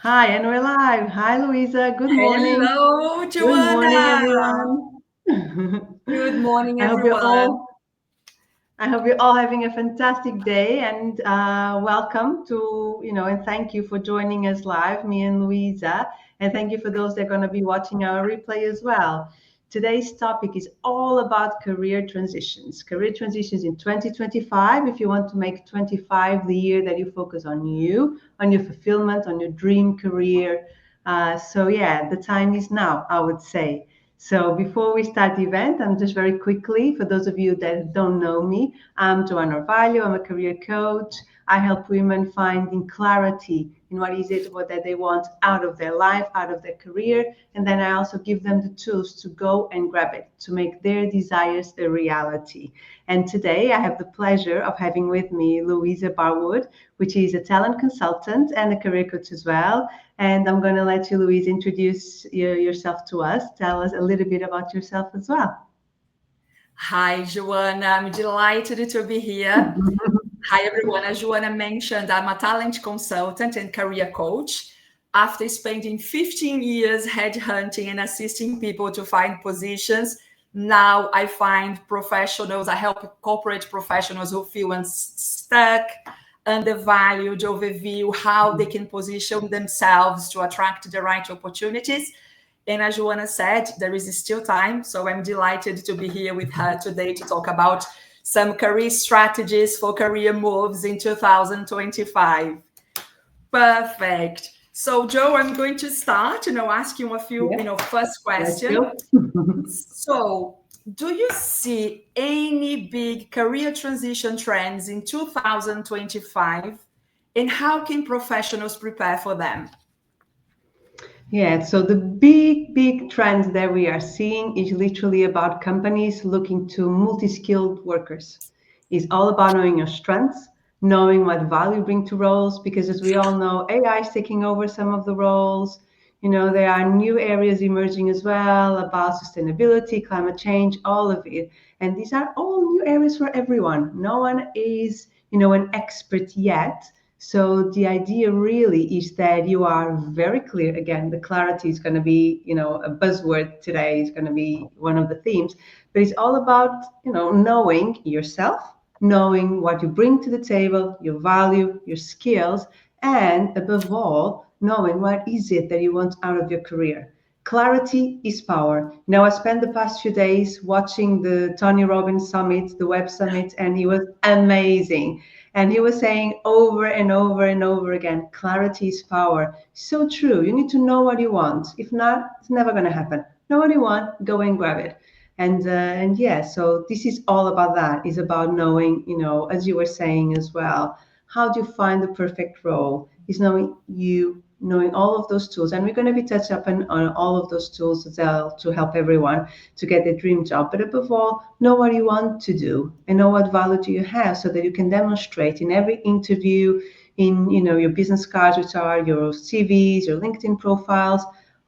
Hi, and we're live. Hi, Louisa. Good morning. Hello, Good morning, Joanna. everyone. Good morning, I hope you're everyone. all. I hope you're all having a fantastic day, and welcome to and thank you for joining us live, me and Louisa, and thank you for those that are going to be watching our replay as well. Today's topic is all about career transitions in 2025. If you want to make 25 the year that you focus on you, on your fulfillment, on your dream career. So yeah, the time is now, I would say. So before we start the event, I'm just very quickly, for those of you that don't know me, I'm Joanna Orvalho. I'm a career coach. I help women finding clarity in what is it what that they want out of their life, out of their career, and then I also give them the tools to go and grab it, to make their desires a reality. And today I have the pleasure of having with me Louisa Barwood, which is a talent consultant and a career coach as well. And I'm going to let you, Louise, introduce yourself to us. Tell us a little bit about yourself as well. Hi, Joanna. I'm delighted to be here. Hi, everyone. As Joanna mentioned, I'm a talent consultant and career coach. After spending 15 years headhunting and assisting people to find positions, now I find professionals, I help corporate professionals who feel stuck, undervalued, overview how they can position themselves to attract the right opportunities. And as Joanna said, there is still time. So I'm delighted to be here with her today to talk about some career strategies for career moves in 2025. Perfect. So, Joe, I'm going to start, ask you a few, Yeah, first let's question. go. So, do you see any big career transition trends in 2025? And how can professionals prepare for them? Yeah, so the big trend that we are seeing is literally about companies looking to multi-skilled workers. It's all about knowing your strengths, knowing what value you bring to roles, because as we all know, AI is taking over some of the roles. There are new areas emerging as well about sustainability, climate change, all of it. And these are all new areas for everyone. No one is, an expert yet. So the idea really is that you are very clear. Again, the clarity is going to be, a buzzword today is going to be one of the themes, but it's all about, knowing yourself, knowing what you bring to the table, your value, your skills, and above all, knowing what is it that you want out of your career. Clarity is power. Now, I spent the past few days watching the Tony Robbins Summit, the Web Summit, and he was amazing. And he was saying over and over and over again, clarity is power. So true. You need to know what you want. If not, it's never going to happen. Know what you want, go and grab it. And yeah, so this is all about that. It's about knowing, as you were saying as well, how do you find the perfect role? Is knowing you, knowing all of those tools. And we're going to be touching on all of those tools as well to help everyone to get their dream job. But above all, know what you want to do and know what value do you have so that you can demonstrate in every interview, in your business cards, which are your CVs, your LinkedIn profiles,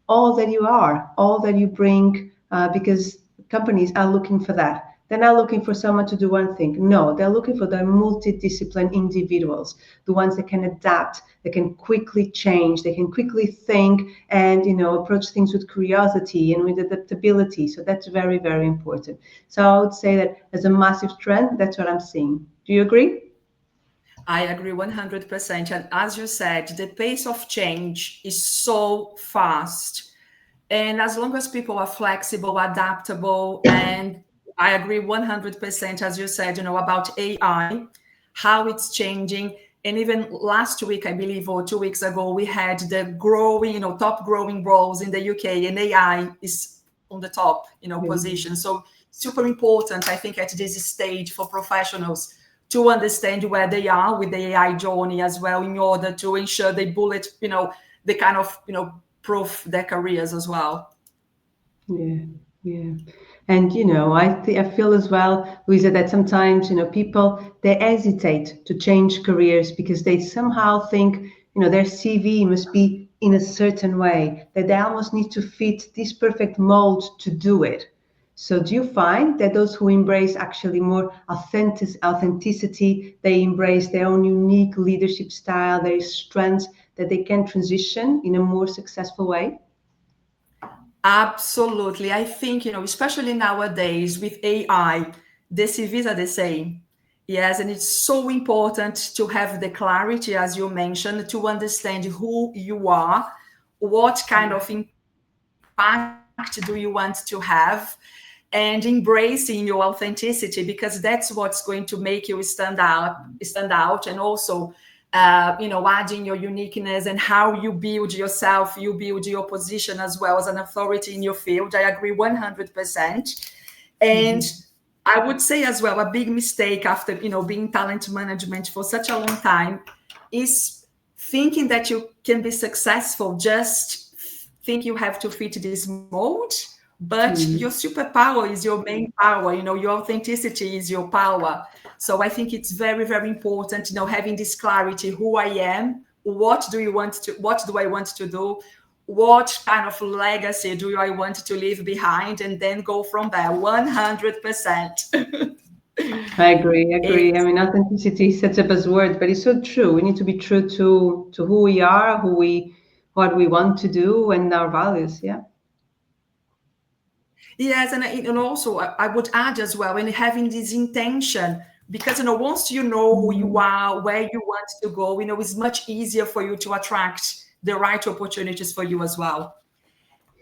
all that you are, all that you bring, because companies are looking for that. They're not looking for someone to do one thing. No, they're looking for the multidiscipline individuals, the ones that can adapt, that can quickly change, they can quickly think and approach things with curiosity and with adaptability. So that's very, very important. So I would say that as a massive trend, that's what I'm seeing. Do you agree? I agree 100%. And as you said, the pace of change is so fast. And as long as people are flexible, adaptable, and I agree 100%, as you said, about AI, how it's changing. And even last week, I believe, or 2 weeks ago, we had the growing, top growing roles in the UK, and AI is on the top, Yeah. position. So super important, I think, at this stage for professionals to understand where they are with the AI journey as well, in order to ensure they bullet, they kind of, proof their careers as well. Yeah, yeah. And I feel as well, Luisa, that sometimes people they hesitate to change careers because they somehow think their CV must be in a certain way, that they almost need to fit this perfect mold to do it. So do you find that those who embrace actually more authenticity, they embrace their own unique leadership style, their strengths, that they can transition in a more successful way? Absolutely. I think, especially nowadays with AI, the CVs are the same. Yes, and it's so important to have the clarity, as you mentioned, to understand who you are, what kind of impact do you want to have, and embracing your authenticity, because that's what's going to make you stand out, and also adding your uniqueness and how you build yourself, you build your position as well as an authority in your field. I agree 100%. And I would say as well, a big mistake after being talent management for such a long time is thinking that you can be successful, just think you have to fit this mold. But your superpower is your main power. Your authenticity is your power. So I think it's very, very important, having this clarity: who I am, what do I want to do, what kind of legacy do I want to leave behind, and then go from there. 100%. I agree, I agree. I It's mean, authenticity is such a buzzword, but it's so true. We need to be true to who we are, what we want to do, and our values. Yeah. Yes, and also I would add as well, and having this intention, because once you know who you are, where you want to go, it's much easier for you to attract the right opportunities for you as well.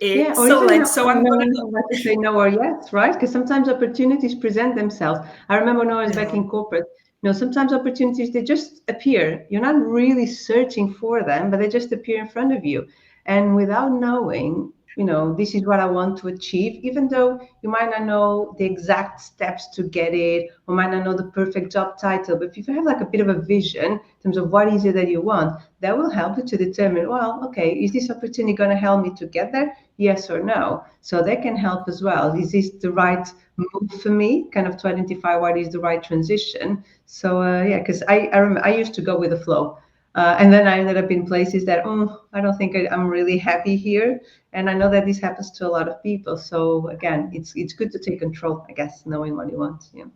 Yeah, or even Excellent. So I'm knowing gonna. what to say no or yes, right? Because sometimes opportunities present themselves. I remember when I was back Yeah. in corporate, sometimes opportunities, they just appear. You're not really searching for them, but they just appear in front of you. And without knowing, this is what I want to achieve, even though you might not know the exact steps to get it, or might not know the perfect job title. But if you have like a bit of a vision in terms of what is it that you want, that will help you to determine, well, okay, is this opportunity going to help me to get there? Yes or no. So they can help as well. Is this the right move for me? Kind of to identify what is the right transition. So yeah, because I remember I used to go with the flow. And then I ended up in places that, I don't think I'm really happy here. And I know that this happens to a lot of people. So again, it's good to take control, I guess, knowing what you want. Yeah.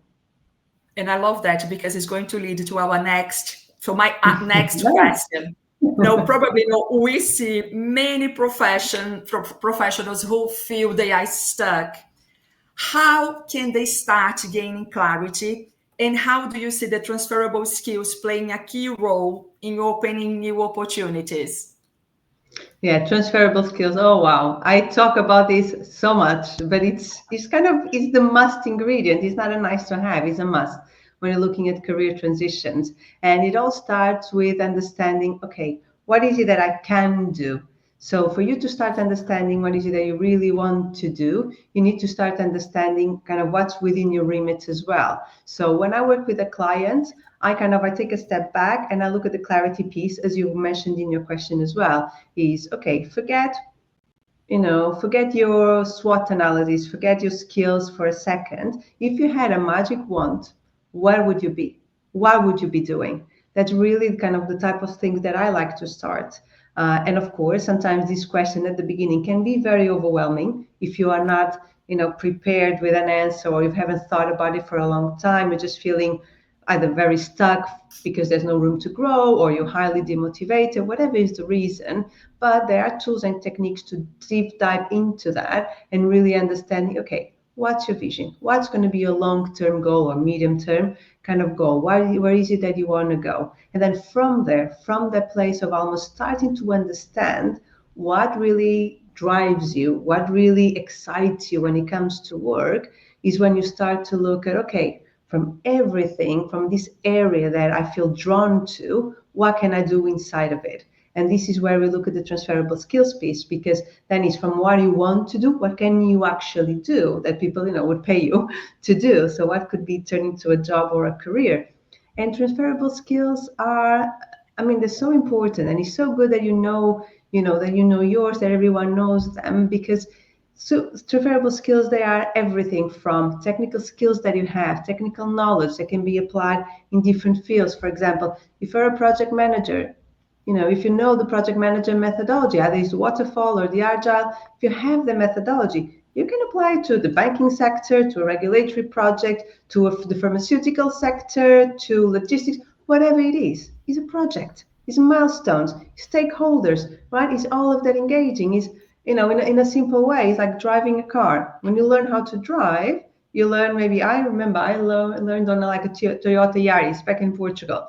And I love that, because it's going to lead to our my next Yeah. question. Probably we see many professionals who feel they are stuck. How can they start gaining clarity? And how do you see the transferable skills playing a key role in opening new opportunities? Yeah, transferable skills. Oh wow. I talk about this so much, but it's the must ingredient. It's not a nice to have, it's a must when you're looking at career transitions. And it all starts with understanding, okay, what is it that I can do? So for you to start understanding what is it that you really want to do, you need to start understanding kind of what's within your remit as well. So when I work with a client, I take a step back and I look at the clarity piece, as you mentioned in your question as well, is okay, forget your SWOT analysis, forget your skills for a second. If you had a magic wand, where would you be? What would you be doing? That's really kind of the type of things that I like to start. And of course, sometimes this question at the beginning can be very overwhelming if you are not, prepared with an answer, or you haven't thought about it for a long time. You're just feeling either very stuck because there's no room to grow, or you're highly demotivated, whatever is the reason. But there are tools and techniques to deep dive into that and really understanding, okay, what's your vision? What's going to be your long-term goal or medium-term kind of goal? Where is it that you want to go? And then from there, from that place of almost starting to understand what really drives you, what really excites you when it comes to work, is when you start to look at, okay, from everything, from this area that I feel drawn to, what can I do inside of it? And this is where we look at the transferable skills piece, because then it's from what you want to do, what can you actually do that people, would pay you to do. So what could be turned into a job or a career? And transferable skills are, I mean, they're so important, and it's so good that that yours, that everyone knows them, because so transferable skills, they are everything from technical skills that you have, technical knowledge that can be applied in different fields. For example, if you're a project manager, if you know the project manager methodology, either it's waterfall or the agile, if you have the methodology, You can apply it to the banking sector, to a regulatory project, to the pharmaceutical sector, to logistics, whatever it is. It's a project. It's milestones, stakeholders, right? It's all of that engaging. Is in a simple way, it's like driving a car. When you learn how to drive, you learn maybe. I remember I learned on like a Toyota Yaris back in Portugal,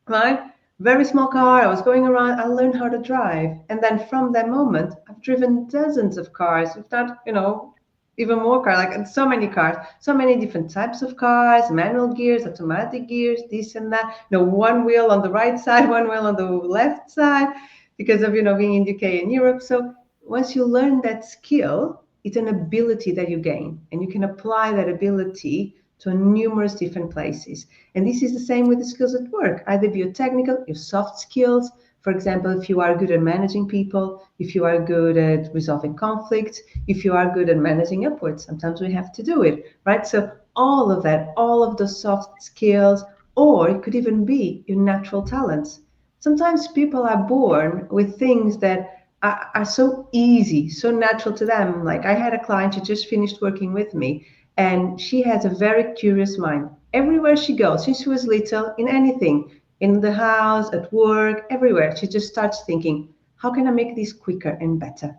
right? Very small car. I was going around. I learned how to drive, and then from that moment, I've driven dozens of cars. If not, even more cars. Like so many cars, so many different types of cars, manual gears, automatic gears, this and that. One wheel on the right side, one wheel on the left side, because of being in UK and Europe. So once you learn that skill, it's an ability that you gain, and you can apply that ability to numerous different places. And this is the same with the skills at work, either be your technical, your soft skills. For example, if you are good at managing people, if you are good at resolving conflicts, if you are good at managing upwards, sometimes we have to do it, right? So all of that, all of those soft skills, or it could even be your natural talents. Sometimes people are born with things that are so easy, so natural to them. Like I had a client who just finished working with me, and she has a very curious mind. Everywhere she goes, since she was little, in anything, in the house, at work, everywhere, she just starts thinking, how can I make this quicker and better?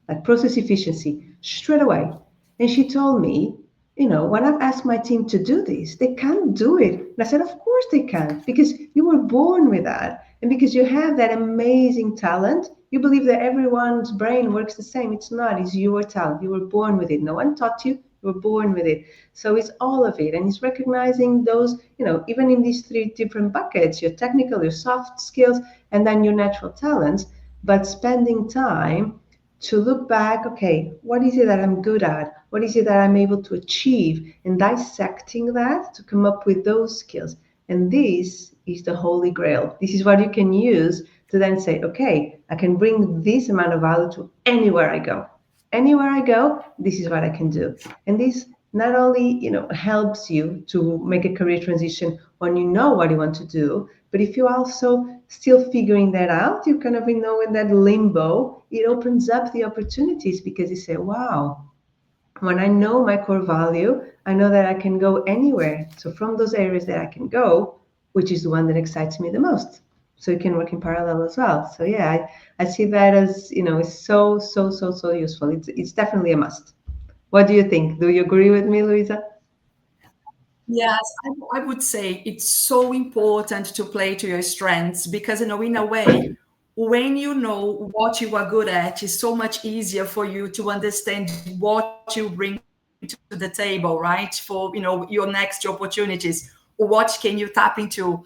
Like process efficiency, straight away. And she told me, when I've asked my team to do this, they can't do it. And I said, of course they can't, because you were born with that. And because you have that amazing talent, you believe that everyone's brain works the same. It's not, it's your talent. You were born with it. No one taught you, you were born with it. So it's all of it. And it's recognizing those, even in these three different buckets, your technical, your soft skills, and then your natural talents, but spending time to look back, okay, what is it that I'm good at? What is it that I'm able to achieve? And dissecting that to come up with those skills. And this is the holy grail. This is what you can use to then say, okay, I can bring this amount of value to anywhere I go. Anywhere I go, this is what I can do. And this not only, helps you to make a career transition when you know what you want to do, but if you're also still figuring that out, you kind of in that limbo, it opens up the opportunities because you say, wow, when I know my core value, I know that I can go anywhere. So from those areas that I can go, which is the one that excites me the most. So you can work in parallel as well. So yeah, I see that as, it's so, so, so, so useful. It's definitely a must. What do you think? Do you agree with me, Luisa? Yes, I would say it's so important to play to your strengths because, in a way, when you know what you are good at, it's so much easier for you to understand what you bring to the table, right? For, your next opportunities. What can you tap into?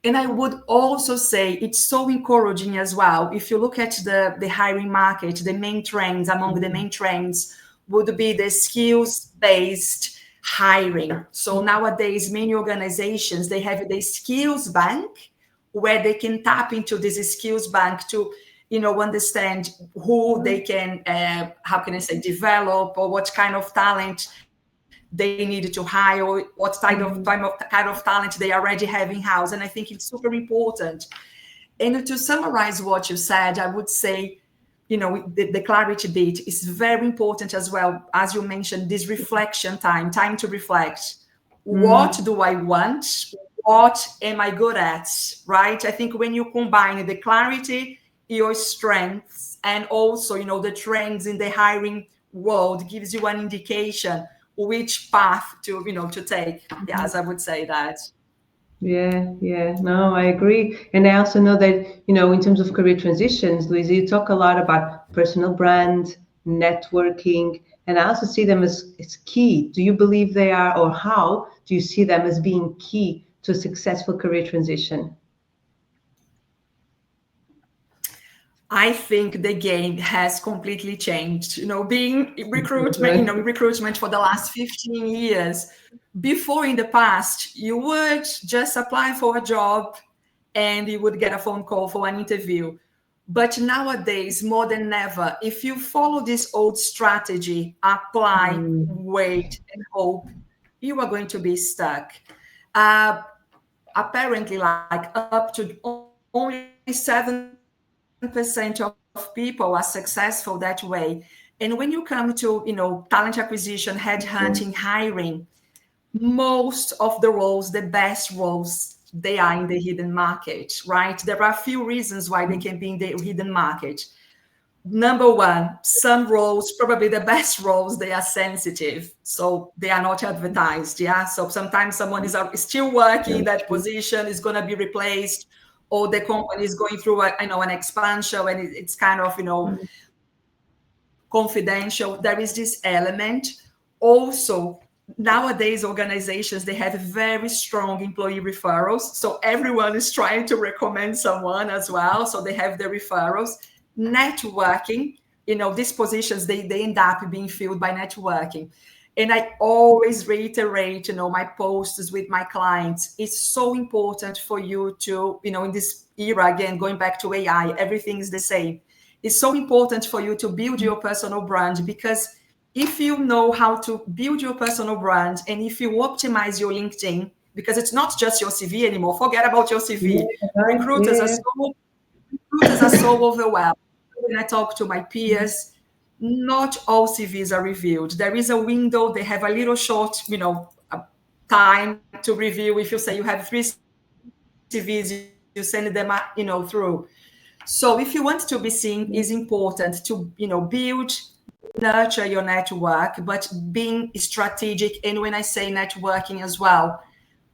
And I would also say it's so encouraging as well. If you look at the hiring market, the main trends, among the main trends would be the skills based hiring. So nowadays, many organizations, they have the skills bank where they can tap into this skills bank to understand who they can how can I say develop, or what kind of talent they need to hire, or what kind of talent they already have in house. And I think it's super important. And to summarize what you said, I would say, the clarity bit is very important as well. As you mentioned, this reflection time to reflect. What Mm, do I want? What am I good at? Right? I think when you combine the clarity, your strengths, and also, the trends in the hiring world gives you an indication which path to take. Yes, I would say that. yeah, yeah. No, I agree. And I also know that, in terms of career transitions, Luisa, you talk a lot about personal brand, networking, and I also see them as key. Do you believe they are, or how do you see them as being key to a successful career transition? I think the game has completely changed. Being recruitment, in recruitment for the last 15 years. Before, in the past, you would just apply for a job and you would get a phone call for an interview. But nowadays, more than ever, if you follow this old strategy, apply, Mm, wait, and hope, you are going to be stuck. Uh, Apparently, like up to only 7% of people are successful that way. And And when you come to, talent acquisition, headhunting, hiring, most of the roles, the best roles, they are in the hidden market, right? There are a few reasons why they can be in the hidden market. Number one, some roles, probably the best roles, they are sensitive, so they are not advertised. Yeah, so sometimes someone is still working, that position is going to be replaced, or the company is going through an expansion, and it's kind of confidential. There is this element. Also, nowadays organizations, they have very strong employee referrals, so everyone is trying to recommend someone as well, so they have the referrals. Networking, these positions, they end up being filled by networking. And I always reiterate, my posts with my clients, it's so important for you to, in this era, again, going back to AI, everything is the same. It's so important for you to build your personal brand, because if you know how to build your personal brand, and if you optimize your LinkedIn, because it's not just your CV anymore, forget about your CV. Recruiters are so overwhelmed. When I talk to my peers, not all CVs are reviewed. There is a window, they have a little short, time to review. If you say you have 3 CVs, you send them, through. So if you want to be seen, it's important to, build, nurture your network, but being strategic. And when I say networking as well,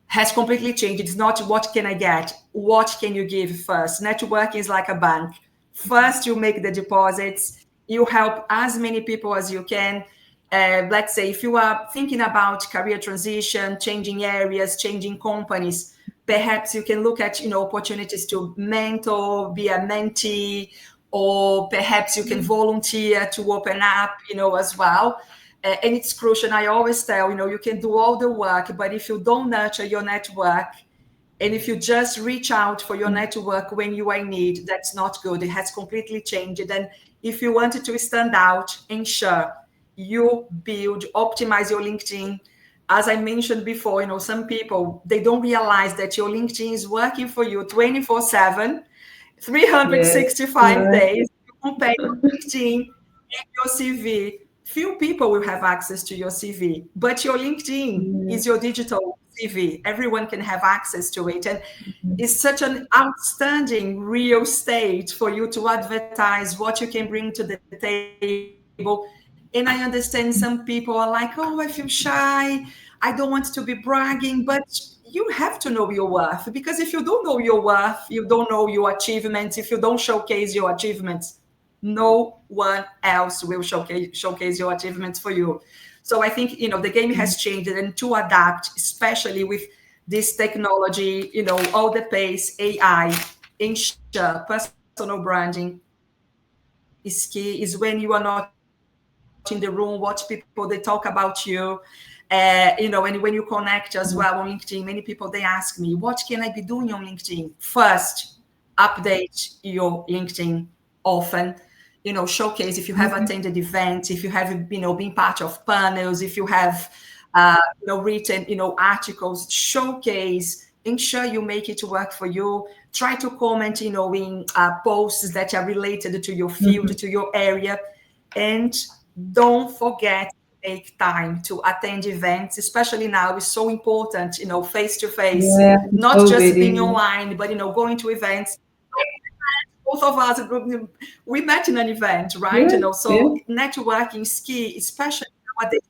has completely changed. It's not what can I get, what can you give first. Networking is like a bank. First, you make the deposits, you help as many people as you can. Let's say if you are thinking about career transition, changing areas, changing companies, perhaps you can look at opportunities to mentor, be a mentee, or perhaps you can volunteer to open up as well. And it's crucial. And I always tell, you can do all the work, but if you don't nurture your network, and if you just reach out for your network when you are in need, that's not good. It has completely changed. And if you wanted to stand out, ensure you build, optimize your LinkedIn. As I mentioned before, some people, they don't realize that your LinkedIn is working for you 24/7, 365 days. You compare your LinkedIn and your CV. Few people will have access to your CV, but your LinkedIn is your digital CV. Everyone can have access to it. And it's such an outstanding real estate for you to advertise what you can bring to the table. And I understand some people are like, oh, I feel shy. I don't want to be bragging, but you have to know your worth, because if you don't know your worth, you don't know your achievements. If you don't showcase your achievements, no one else will showcase your achievements for you. So I think the game has changed, and to adapt, especially with this technology, all the pace, AI, ensure personal branding is key. Is when you are not in the room, watch people, they talk about you. And when you connect as well on LinkedIn, many people, they ask me, what can I be doing on LinkedIn? First, update your LinkedIn often. Showcase if you have attended events, if you have been part of panels, if you have written articles. Showcase, ensure you make it work for you. Try to comment in posts that are related to your field, to your area. And don't forget to make time to attend events, especially now. It's so important, face to face, not just being online, but going to events. Both of us, we met in an event, right? So networking is key, especially nowadays.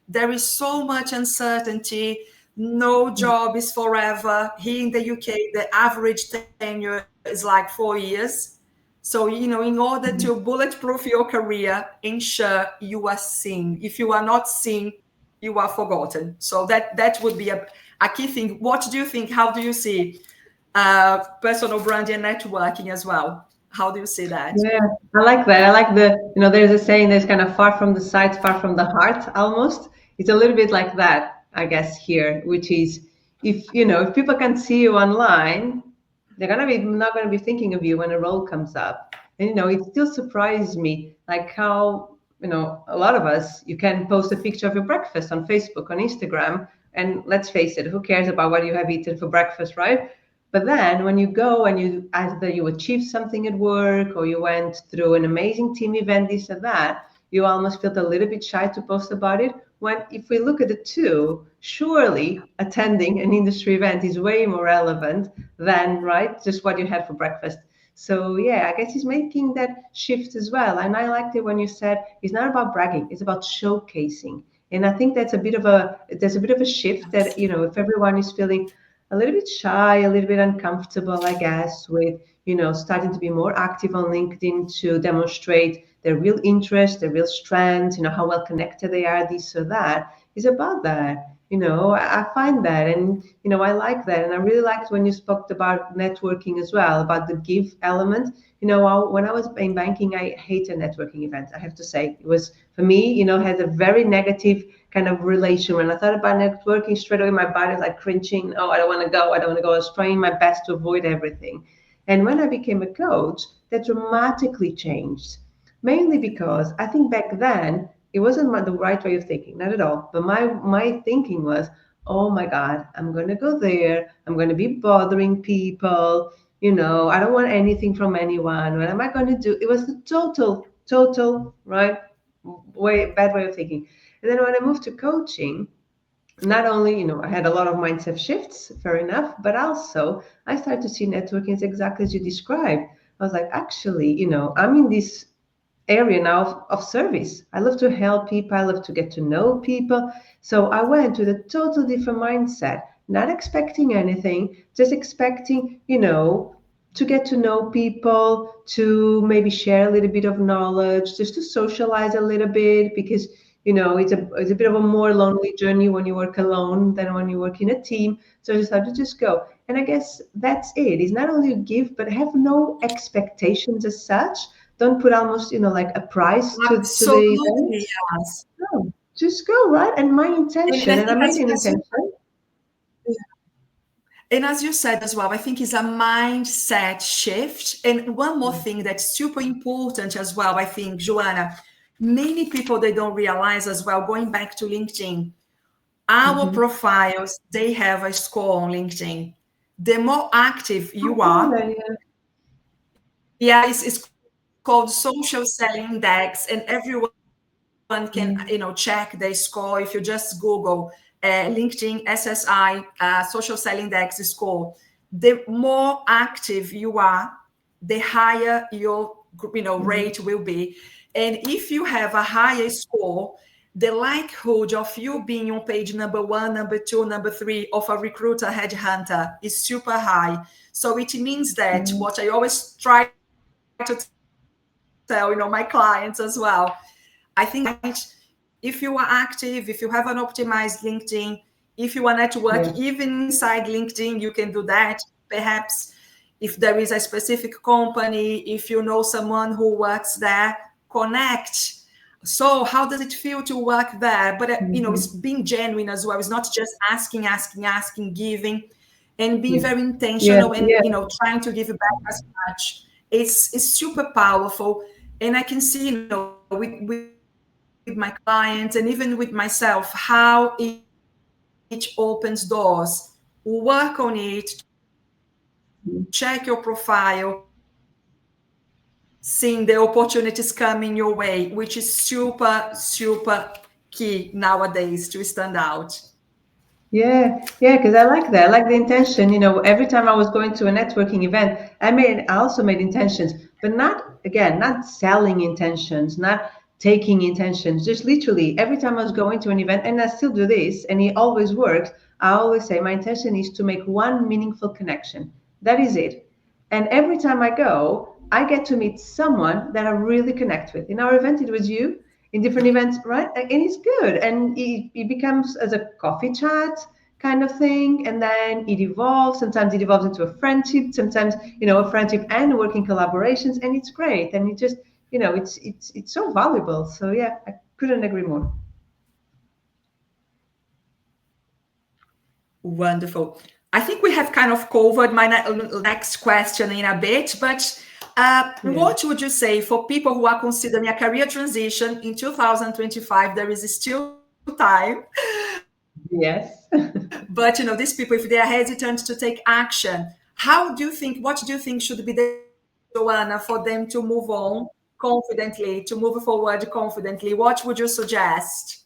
There is so much uncertainty. No job is forever. Here in the UK, the average tenure is like 4 years. So, in order to bulletproof your career, ensure you are seen. If you are not seen, you are forgotten. So that would be a key thing. What do you think? How do you see personal branding and networking as well? How do you see that? Yeah, I like that. I like there's a saying that's kind of far from the sight, far from the heart almost. It's a little bit like that, I guess, here, which is if people can see you online, they're not gonna be thinking of you when a role comes up. And it still surprises me like how, a lot of us, you can post a picture of your breakfast on Facebook, on Instagram, and let's face it, who cares about what you have eaten for breakfast, right? But then when you go and either you achieved something at work or you went through an amazing team event, this and that, you almost felt a little bit shy to post about it. When if we look at the two, surely attending an industry event is way more relevant than right just what you had for breakfast. So yeah, I guess he's making that shift as well. And I liked it when you said it's not about bragging, it's about showcasing. And I think there's a bit of a shift that, if everyone is feeling a little bit shy, a little bit uncomfortable, I guess, with, starting to be more active on LinkedIn to demonstrate their real interest, their real strengths, how well connected they are, this or that, is about that. I find that, and I like that, and I really liked when you spoke about networking as well, about the give element. When I was in banking, I hated networking events. I have to say, it was for me, had a very negative kind of relation. When I thought about networking, straight away my body was like cringing. Oh, I don't want to go. I don't want to go. I was trying my best to avoid everything. And when I became a coach, that dramatically changed, mainly because I think back then it wasn't the right way of thinking, not at all. But my thinking was, oh my God, I'm going to go there. I'm going to be bothering people. I don't want anything from anyone. What am I going to do? It was the total, right? Bad way of thinking. And then when I moved to coaching, not only, I had a lot of mindset shifts, fair enough, but also I started to see networking as exactly as you described. I was like, actually, I'm in this area now of service. I love to help people. I love to get to know people. So I went with a total different mindset, not expecting anything, just expecting, to get to know people, to maybe share a little bit of knowledge, just to socialize a little bit, because it's a bit of a more lonely journey when you work alone than when you work in a team. So I decided to just go. And I guess that's it. It's not only you give, but have no expectations as such. Don't put almost, like a price to the event. Absolutely, yes. No, just go, right? And my And intention, I and I think made an as you intention. And as you said as well, I think it's a mindset shift. And one more thing that's super important as well, I think, Joanna, many people they don't realize as well, going back to LinkedIn, our Mm-hmm. profiles, they have a score on LinkedIn. The more active you Oh, are, yeah. yeah, it's called social selling index, and everyone can check their score if you just Google LinkedIn SSI social selling index score. The more active you are, the higher your Mm-hmm. rate will be. And if you have a higher score, the likelihood of you being on page number 1, number 2, number 3 of a recruiter headhunter is super high. So it means that Mm-hmm. what I always try to tell my clients as well, I think that if you are active, if you have an optimized LinkedIn, if you are network, Yeah. even inside LinkedIn, you can do that. Perhaps if there is a specific company, if you know someone who works there, connect. So how does it feel to work there? But it's Mm-hmm. being genuine as well. It's not just asking, giving, and being Yeah. very Yeah. intentional and Yeah. trying to give back as much. It's super powerful, and I can see with my clients and even with myself how it opens doors. Work on it, check your profile, seeing the opportunities coming your way, which is super key nowadays to stand out. Yeah, because I like that. I like the intention. Every time I was going to a networking event, I also made intentions, but not selling intentions, not taking intentions. Just literally, every time I was going to an event, and I still do this, and it always works. I always say my intention is to make one meaningful connection. That is it. And every time I go, I get to meet someone that I really connect with. In our event, it was you. In different events, right? And it's good. And it becomes as a coffee chat kind of thing. And then it evolves. Sometimes it evolves into a friendship, sometimes, a friendship and working collaborations. And it's great. And it just, it's so valuable. So yeah, I couldn't agree more. Wonderful. I think we have kind of covered my next question in a bit, but Yeah. what would you say for people who are considering a career transition in 2025? There is still time, Yes. but these people, if they are hesitant to take action, what do you think should be the Joanna for them to move on? confidently, to move forward confidently, what would you suggest?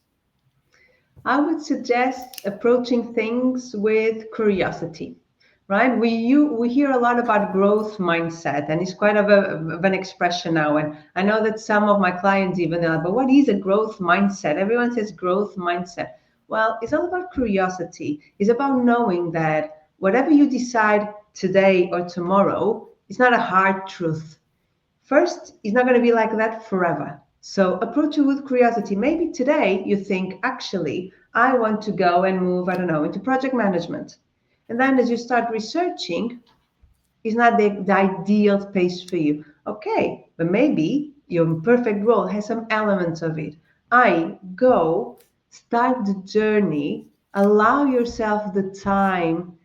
I would suggest approaching things with curiosity, right? We hear a lot about growth mindset, and it's quite of an expression now. And I know that some of my clients even are, but what is a growth mindset? Everyone says growth mindset. Well, it's all about curiosity. It's about knowing that whatever you decide today or tomorrow is not a hard truth. First, it's not going to be like that forever. So approach it with curiosity. Maybe today you think, actually, I want to go and move, I don't know, into project management. And then as you start researching, it's not the ideal space for you. Okay, but maybe your perfect role has some elements of it. I go, start the journey, allow yourself the time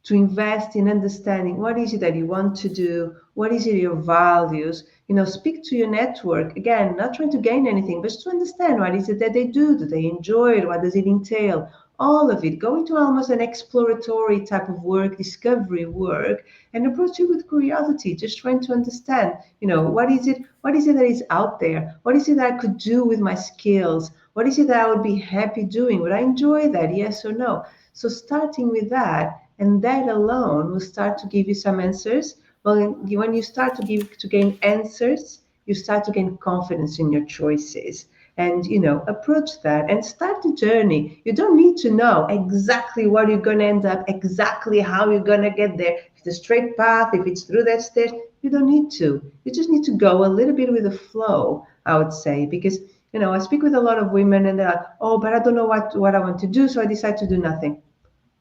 to invest in understanding what is it that you want to do, what is it your values, speak to your network, again, not trying to gain anything, but just to understand what is it that they do they enjoy it, what does it entail, all of it. Go into almost an exploratory type of work, discovery work, and approach it with curiosity, just trying to understand, what is it that is out there, what is it that I could do with my skills, what is it that I would be happy doing, would I enjoy that, yes or no. So starting with that, and that alone will start to give you some answers. Well, when you start to gain answers, you start to gain confidence in your choices, and approach that and start the journey. You don't need to know exactly what you're going to end up, exactly how you're going to get there, if it's a straight path, if it's through that stairs. You don't need to. You just need to go a little bit with the flow, I would say, because I speak with a lot of women and they're like, oh, but I don't know what I want to do, so I decide to do nothing.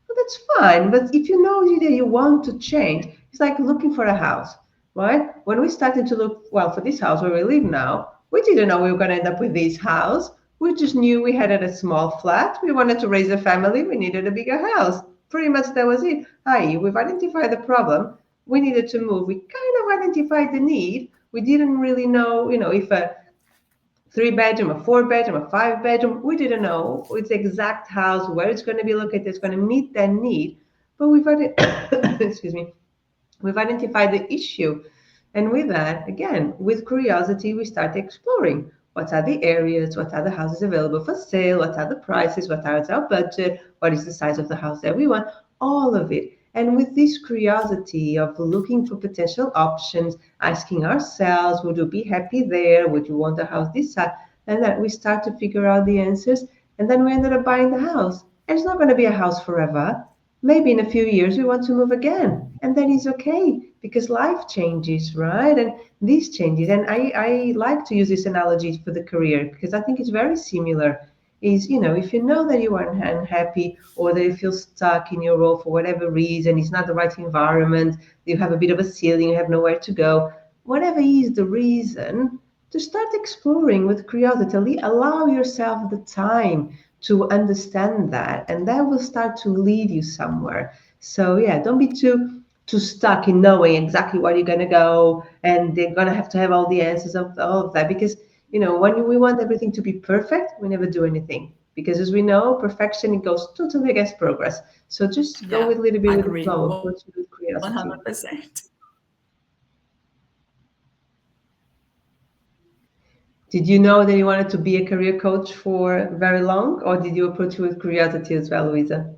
Well, that's fine. But if you know that you want to change, it's like looking for a house, right? When we started to look, well, for this house where we live now, we didn't know we were going to end up with this house. We just knew we had a small flat. We wanted to raise a family. We needed a bigger house. Pretty much that was it. Hi, we've identified the problem. We needed to move. We kind of identified the need. We didn't really know, if a three-bedroom, a four-bedroom, a five-bedroom. We didn't know its exact house, where it's going to be located, it's going to meet that need. But excuse me, we've identified the issue. And with that, again, with curiosity, we start exploring. What are the areas? What are the houses available for sale? What are the prices? What is our budget? What is the size of the house that we want? All of it. And with this curiosity of looking for potential options, asking ourselves, would you be happy there? Would you want the house this size? And then we start to figure out the answers. And then we ended up buying the house. And it's not going to be a house forever. Maybe in a few years we want to move again. And that is okay because life changes, right? And this changes. And I like to use this analogy for the career because I think it's very similar. Is, if you know that you are unhappy or that you feel stuck in your role for whatever reason, it's not the right environment, you have a bit of a ceiling, you have nowhere to go, whatever is the reason, to start exploring with curiosity. Allow yourself the time to understand that, and that will start to lead you somewhere. So yeah, don't be too stuck in knowing exactly where you're going to go and they're going to have all the answers of all of that, because when we want everything to be perfect, we never do anything, because as we know, perfection, it goes totally against progress. So just go Yeah, with a little bit with the agree. flow, approach it with curiosity. 100%. Did you know that you wanted to be a career coach for very long, or did you approach it with curiosity as well, Louisa?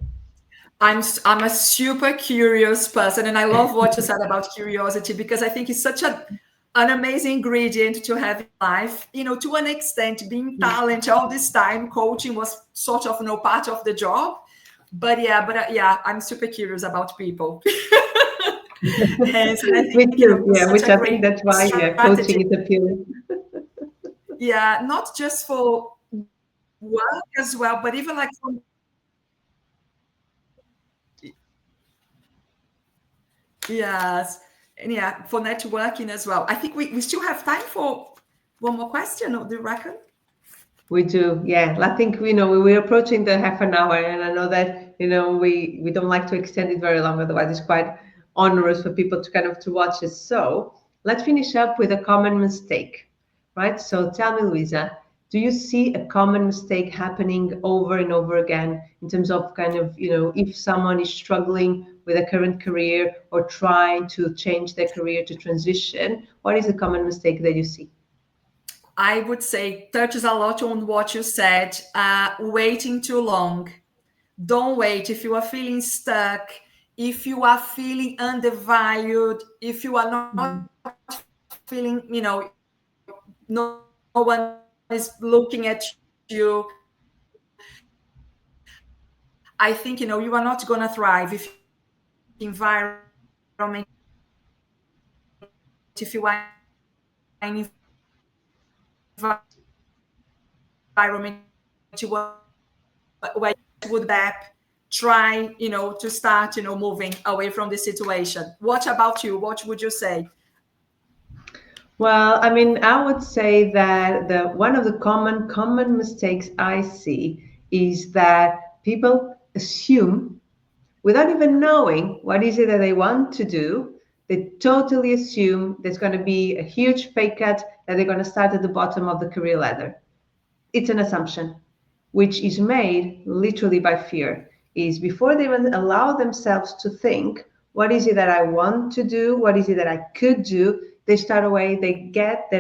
I'm a super curious person, and I love what you said about curiosity because I think it's such an amazing ingredient to have in life. To an extent, being talent all this time, coaching was sort of no part of the job. But I'm super curious about people. Hence, and I think Me too, yeah, such which a I think great that's why, yeah, strategy. coaching is appealing. Yeah, not just for work as well, but even like for yes, and yeah, for networking as well. I think we still have time for one more question, do you reckon? We do, yeah. I think we're approaching the half an hour, and I know that we don't like to extend it very long, otherwise it's quite onerous for people to kind of to watch it. So let's finish up with a common mistake, right? So tell me, Louisa, do you see a common mistake happening over and over again in terms of kind of if someone is struggling with a current career or trying to change their career to transition, what is a common mistake that you see? I would say touches a lot on what you said. Waiting too long. Don't wait. If you are feeling stuck, if you are feeling undervalued, if you are not feeling, no one is looking at you, I think, you are not going to thrive if you are in an environment where you are not valued, if you are in an environment where would try to start moving away from the situation. What about you? What would you say? Well, I mean, I would say that the one of the common mistakes I see is that people assume without even knowing what is it that they want to do, they totally assume there's going to be a huge pay cut, that they're going to start at the bottom of the career ladder. It's an assumption which is made literally by fear. Is before they even allow themselves to think, what is it that I want to do, what is it that I could do, they start away, they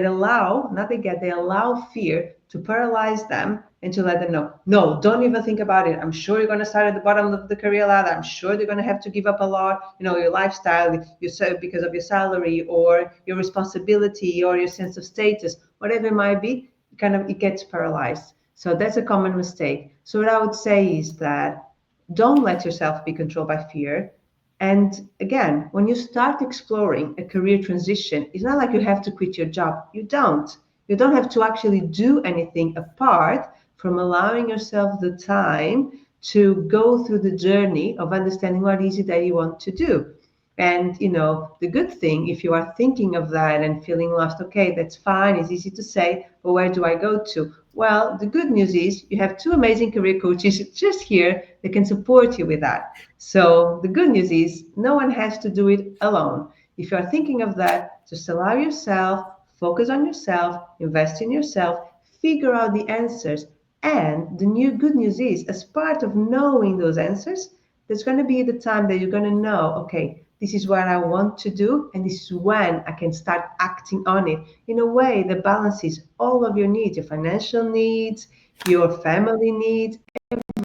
allow fear to paralyze them and to let them know, no, don't even think about it. I'm sure you're going to start at the bottom of the career ladder. I'm sure you're going to have to give up a lot, your lifestyle, because of your salary or your responsibility or your sense of status, whatever it might be. Kind of, it gets paralyzed. So that's a common mistake. So what I would say is that don't let yourself be controlled by fear. And again, when you start exploring a career transition, it's not like you have to quit your job. You don't. You don't have to actually do anything apart from allowing yourself the time to go through the journey of understanding what is it that you want to do. And the good thing, if you are thinking of that and feeling lost, okay, that's fine, it's easy to say, but where do I go to? Well, the good news is you have two amazing career coaches just here that can support you with that. So the good news is no one has to do it alone. If you are thinking of that, just allow yourself, focus on yourself, invest in yourself, figure out the answers. And the new good news is, as part of knowing those answers, there's going to be the time that you're going to know, okay, this is what I want to do, and this is when I can start acting on it in a way that balances all of your needs, your financial needs, your family needs,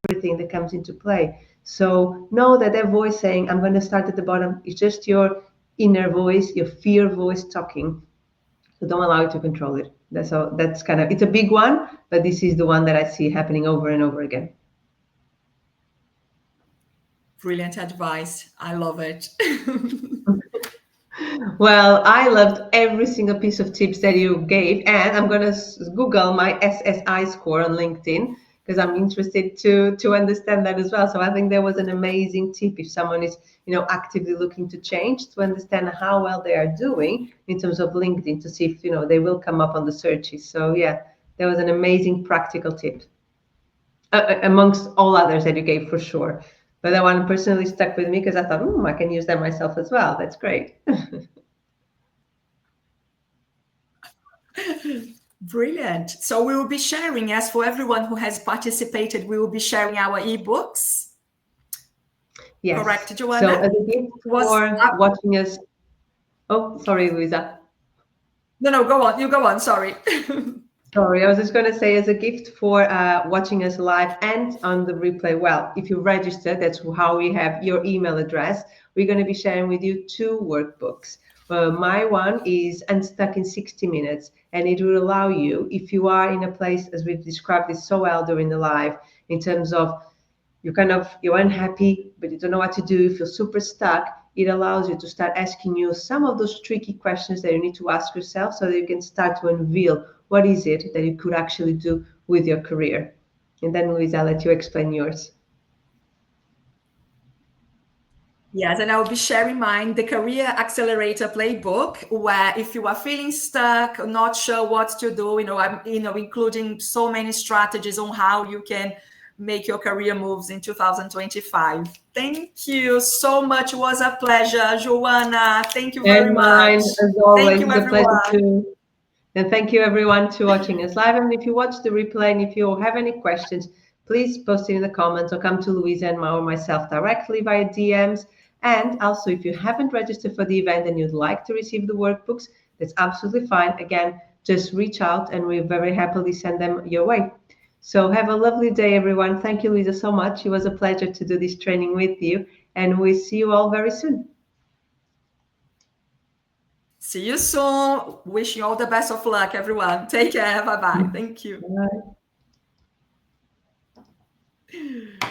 everything that comes into play. So know that that voice saying, I'm going to start at the bottom, is just your inner voice, your fear voice talking. So don't allow it to control it. That's kind of, it's a big one, but this is the one that I see happening over and over again. Brilliant advice. I love it. Well, I loved every single piece of tips that you gave, and I'm gonna Google my SSI score on LinkedIn because I'm interested to understand that as well. So I think there was an amazing tip if someone is actively looking to change, to understand how well they are doing in terms of LinkedIn, to see if they will come up on the searches. So yeah, there was an amazing practical tip amongst all others that you gave for sure. But that one personally stuck with me because I thought, I can use that myself as well. That's great. Brilliant. So we will be sharing, as for everyone who has participated, we will be sharing our ebooks. Yes. Correct, Joanna? So as a gift for watching us. Oh, sorry, Luisa. No, go on. You go on. Sorry. Sorry, I was just going to say, as a gift for watching us live and on the replay. Well, if you register, that's how we have your email address. We're going to be sharing with you two workbooks. My one is Unstuck in 60 Minutes, and it will allow you, if you are in a place, as we've described it so well during the live, in terms of you're unhappy, but you don't know what to do, you feel super stuck. It allows you to start asking you some of those tricky questions that you need to ask yourself so that you can start to unveil what is it that you could actually do with your career. And then, Louisa, I'll let you explain yours. Yes, and I will be sharing mine, the Career Accelerator Playbook, where if you are feeling stuck, not sure what to do, I'm including so many strategies on how you can make your career moves in 2025. Thank you so much. It was a pleasure, Joanna. Thank you very much. As always, thank you, it's a pleasure everyone. too. And thank you everyone to watching us live. And if you watch the replay and if you have any questions, please post it in the comments or come to Louisa and or myself directly via DMs. And also, if you haven't registered for the event and you'd like to receive the workbooks, that's absolutely fine. Again, just reach out and we very happily send them your way. So have a lovely day, everyone. Thank you, Lisa, so much. It was a pleasure to do this training with you, and we see you all very soon. See you soon. Wishing you all the best of luck, everyone. Take care. Bye-bye. Thank you. Bye.